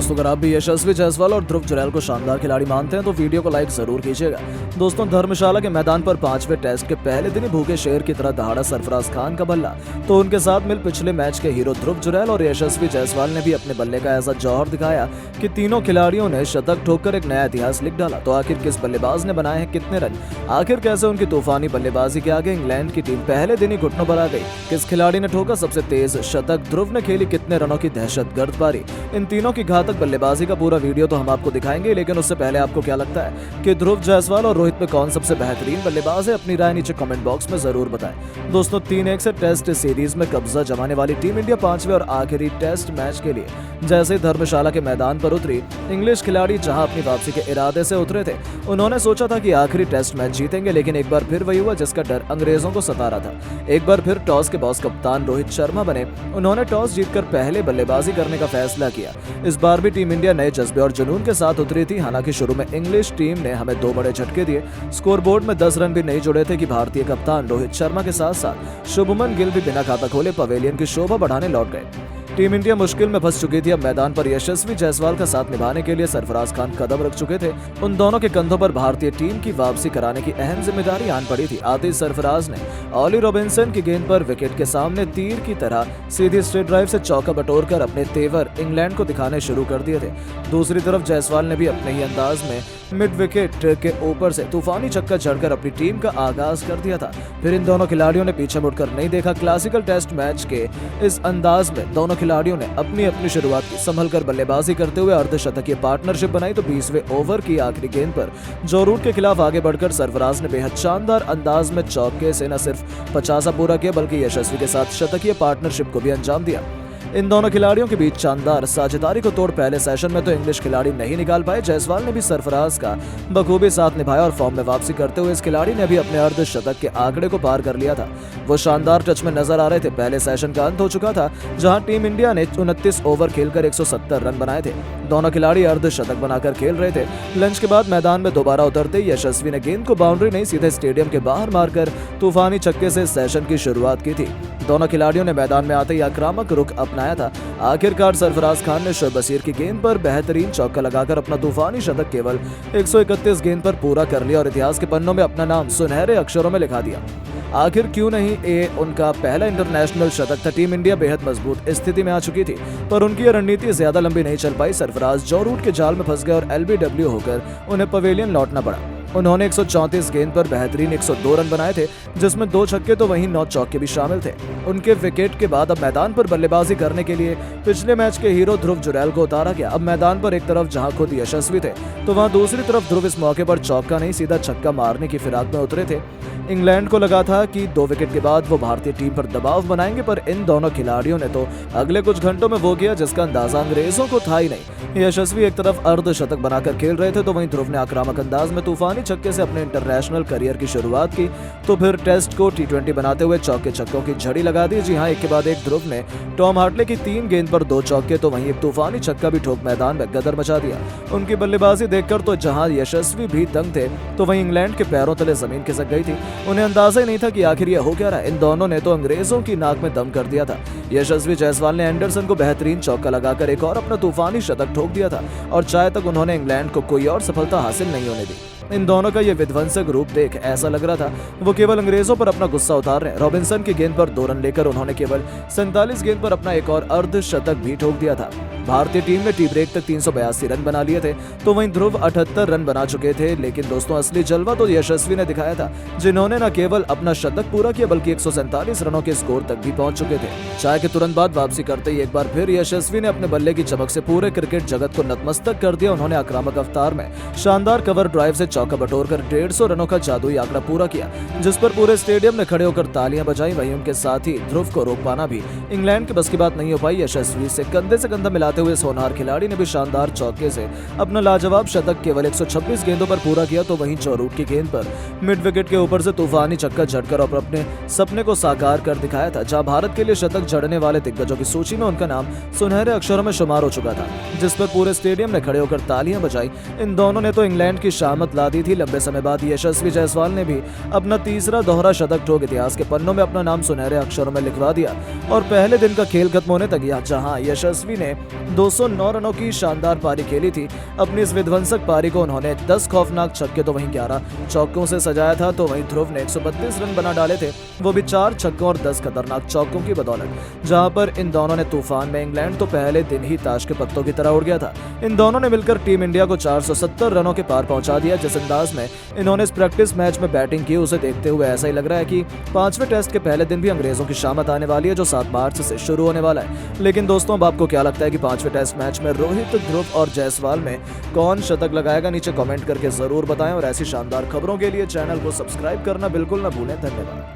दोस्तों, अगर आप भी यशस्वी जायसवाल और ध्रुव जुरैल को शानदार खिलाड़ी मानते हैं तो वीडियो को लाइक जरूर कीजिएगा। दोस्तों, धर्मशाला के मैदान पर 5वें टेस्ट के पहले दिन ही भूखे शेर की तरह दहाड़ा सरफराज खान का बल्ला, तो उनके साथ मिल पिछले मैच के हीरो ध्रुव जुरैल और यशस्वी जायसवाल ने भी अपने बल्ले का ऐसा जौहर दिखाया कि तीनों खिलाड़ियों ने शतक ठोककर एक नया इतिहास लिख डाला। तो आखिर किस बल्लेबाज ने बनाए हैं कितने रन, आखिर कैसे उनकी तूफानी बल्लेबाजी के आगे इंग्लैंड की टीम पहले दिन ही घुटनों पर आ गई, किस खिलाड़ी ने ठोका सबसे तेज शतक, ध्रुव ने खेली कितने रनों की दहशतगर्द पारी, इन तीनों की घातक बल्लेबाजी का पूरा वीडियो तो हम आपको दिखाएंगे। लेकिन उससे पहले आपको क्या लगता है कि ध्रुव जायसवाल और रोहित में कौन सबसे बेहतरीन बल्लेबाज है, अपनी राय नीचे कमेंट बॉक्स में जरूर बताएं। दोस्तों, 3-1 से टेस्ट सीरीज में कब्जा जमाने वाली टीम इंडिया 5वें और आखिरी टेस्ट मैच के लिए जैसे धर्मशाला के मैदान पर उतरी, इंग्लिश खिलाड़ी जहां अपनी वापसी के इरादे से उतरे थे, उन्होंने सोचा था कि आखिरी टेस्ट मैच जीतेंगे, लेकिन एक बार फिर वही हुआ जिसका डर अंग्रेजों को सता रहा था। एक बार फिर टॉस के बॉस कप्तान रोहित शर्मा बने, उन्होंने टॉस जीतकर पहले बल्लेबाजी करने का फैसला किया। इस बार भी टीम इंडिया नए जज्बे और जुनून के साथ उतरी थी। हालांकि शुरू में इंग्लिश टीम ने हमें 2 बड़े झटके दिए, स्कोरबोर्ड में 10 रन भी नहीं जुड़े थे कि भारतीय कप्तान रोहित शर्मा के साथ साथ शुभमन गिल भी बिना खाता खोले पवेलियन की शोभा बढ़ाने लौट गए। टीम इंडिया मुश्किल में फंस चुकी थी। अब मैदान पर यशस्वी जायसवाल का साथ निभाने के लिए सरफराज खान कदम रख चुके थे। उन दोनों के कंधों पर भारतीय टीम की वापसी कराने की अहम जिम्मेदारी आन पड़ी थी। आते ही सरफराज ने ऑली रॉबिन्सन की गेंद पर विकेट के सामने तीर की तरह सीधी स्ट्रेट ड्राइव से चौका बटोरकर अपने तेवर इंग्लैंड को दिखाने शुरू कर दिए थे। दूसरी तरफ जायसवाल ने भी अपने ही अंदाज में मिड विकेट के ऊपर से तूफानी छक्का जड़कर अपनी टीम का आगाज कर दिया था। फिर इन दोनों खिलाड़ियों ने पीछे मुड़कर नहीं देखा। क्लासिकल टेस्ट मैच के इस अंदाज में दोनों खिलाड़ियों ने अपनी अपनी शुरुआत की, संभलकर बल्लेबाजी करते हुए अर्धशतकीय पार्टनरशिप बनाई। तो 20वें ओवर की आखिरी गेंद पर जो रूट के खिलाफ आगे बढ़कर सरफराज ने बेहद शानदार अंदाज में चौके से न सिर्फ 50 पूरा किया बल्कि यशस्वी के साथ शतकीय पार्टनरशिप को भी अंजाम दिया। इन दोनों खिलाड़ियों के बीच शानदार साझेदारी को तोड़ पहले सेशन में तो इंग्लिश खिलाड़ी नहीं निकाल पाए। जायसवाल ने भी सरफराज का बखूबी साथ निभाया और फॉर्म में वापसी करते हुए इस खिलाड़ी ने भी अपने अर्धशतक के आंकड़े को पार कर लिया था। वो शानदार टच में नजर आ रहे थे। पहले सेशन का अंत हो चुका था जहां टीम इंडिया ने 29 ओवर खेलकर 170 रन बनाए थे। दोनों खिलाड़ी अर्धशतक बनाकर खेल रहे थे। लंच के बाद मैदान में दोबारा उतरते ही यशस्वी ने गेंद को बाउंड्री नहीं सीधे स्टेडियम के बाहर मारकर तूफानी छक्के से सेशन की शुरुआत की थी। दोनों खिलाड़ियों ने मैदान में आते ही आक्रामक रुख अपनाया था। आखिरकार सरफराज खान ने शोएब बशीर की गेंद पर बेहतरीन चौका लगाकर अपना तूफानी शतक केवल 131 गेंद पर पूरा कर लिया और इतिहास के पन्नों में अपना नाम सुनहरे अक्षरों में लिखा दिया। आखिर क्यों नहीं, ये उनका पहला इंटरनेशनल शतक था। टीम इंडिया बेहद मजबूत स्थिति में आ चुकी थी, पर उनकी रणनीति ज्यादा लंबी नहीं चल पाई। सरफराज जो रूट के जाल में फंस गए और LBW होकर उन्हें पवेलियन लौटना पड़ा। उन्होंने 134 गेंद पर बेहतरीन 102 रन बनाए थे, जिसमें 2 छक्के तो वहीं 9 चौके भी शामिल थे। उनके विकेट के बाद अब मैदान पर बल्लेबाजी करने के लिए पिछले मैच के हीरो ध्रुव जुरैल को उतारा गया। अब मैदान पर एक तरफ जहां खुद यशस्वी थे तो वहां दूसरी तरफ ध्रुव इस मौके पर चौका नहीं सीधा छक्का मारने की फिराक में उतरे थे। इंग्लैंड को लगा था कि 2 विकेट के बाद वो भारतीय टीम पर दबाव बनाएंगे, पर इन दोनों खिलाड़ियों ने तो अगले कुछ घंटों में वो किया जिसका अंदाजा अंग्रेजों को था ही नहीं। यशस्वी एक तरफ अर्धशतक बनाकर खेल रहे थे तो वहीं ध्रुव ने आक्रामक अंदाज में तूफानी छक्के से अपने इंटरनेशनल करियर की शुरुआत की। तो फिर टेस्ट को T20 बनाते हुए चौके छक्कों की झड़ी लगा दी। जी हां, एक के बाद एक ध्रुव ने टॉम हार्टले की 3 गेंद पर 2 चौके तो वहीं एक तूफानी छक्का भी ठोक मैदान में गदर मचा दिया। उनकी बल्लेबाजी देखकर तो जहां यशस्वी भी दंग थे तो वहीं इंग्लैंड के पैरों तले जमीन खिसक गई थी। उन्हें अंदाजा ही नहीं था कि आखिर ये हो क्या रहा है। इन दोनों ने तो अंग्रेजों की नाक में दम कर दिया था। यशस्वी जायसवाल ने एंडरसन को बेहतरीन चौका लगाकर एक और अपना तूफानी शतक ठोक दिया था और चाहे तक उन्होंने इंग्लैंड को कोई और सफलता हासिल नहीं होने दी। इन दोनों का ये विध्वंसक रूप देख ऐसा लग रहा था वो केवल अंग्रेजों पर अपना गुस्सा उतार रहे हैं। रॉबिन्सन की गेंद पर 2 रन लेकर उन्होंने केवल 47 गेंद पर अपना एक और अर्धशतक भी ठोक दिया था। भारतीय टीम ने टी ब्रेक तक 382 रन बना लिए थे तो वहीं ध्रुव 78 रन बना चुके थे। लेकिन दोस्तों, असली जलवा तो यशस्वी ने दिखाया था, जिन्होंने न केवल अपना शतक पूरा किया बल्कि 147 रनों के स्कोर तक भी पहुंच चुके थे। चाय के तुरंत बाद वापसी करते ही एक बार फिर यशस्वी ने अपने बल्ले की चमक से पूरे क्रिकेट जगत को नतमस्तक कर दिया। उन्होंने आक्रामक अवतार में शानदार कवर ड्राइव से चौका बटोरकर 150 रनों का जादुई आंकड़ा पूरा किया, जिस पर पूरे स्टेडियम ने खड़े होकर तालियां बजाई। वहीं उनके साथ ही ध्रुव को रोक पाना भी इंग्लैंड के बस की बात नहीं हो पाई। यशस्वी से कंधा मिलाते हुए सोनार खिलाड़ी ने भी शानदार चौके से अपना लाजवाब शतक केवल 126 गेंदों पर पूरा किया। तो वहीं चौरूट की गेंद पर मिड विकेट के ऊपर से तूफानी छक्का जड़कर और अपने सपने को साकार कर दिखाया था। जहां भारत के लिए शतक जड़ने वाले दिग्गजों की सूची में उनका नाम सुनहरे अक्षरों में शुमार हो चुका था, जिस पर पूरे स्टेडियम ने खड़े होकर तालियां बजाई। इन दोनों ने तो इंग्लैंड की शामत ला बता दी थी। लंबे समय बाद यशस्वी जायसवाल ने भी अपना तीसरा दोहरा शतक ठोक इतिहास के पन्नों में अपना नाम सुनहरे अक्षरों में लिखवा दिया। और पहले दिन का खेल खत्म होने तक जहां यशस्वी ने 209 रनों की शानदार पारी खेली थी, अपनी इस विध्वंसक पारी को उन्होंने 10 खौफनाक छक्के तो वहीं 11 चौकों से सजाया था। तो वहीं ध्रुव ने 132 रन बना डाले थे, वो भी 4 छक्कों और 10 खतरनाक चौकों की बदौलत। जहां पर इन दोनों ने तूफान में इंग्लैंड तो पहले दिन ही ताश के पत्तों की तरह उड़ गया था। इन दोनों ने मिलकर टीम इंडिया को 470 रनों के पार पहुंचा दिया। जिस अंदाज में इन्होंने इस प्रैक्टिस मैच में बैटिंग की, उसे देखते हुए ऐसा ही लग रहा है कि 5वें टेस्ट के पहले दिन भी अंग्रेजों की शामत आने वाली है, जो 7 मार्च से शुरू होने वाला है। लेकिन दोस्तों, अब आपको क्या लगता है कि 5वें टेस्ट मैच में रोहित, ध्रुव और जायसवाल में कौन शतक लगाएगा? नीचे कमेंट करके जरूर बताएं और ऐसी शानदार खबरों के लिए चैनल को सब्सक्राइब करना बिल्कुल ना भूलें। धन्यवाद।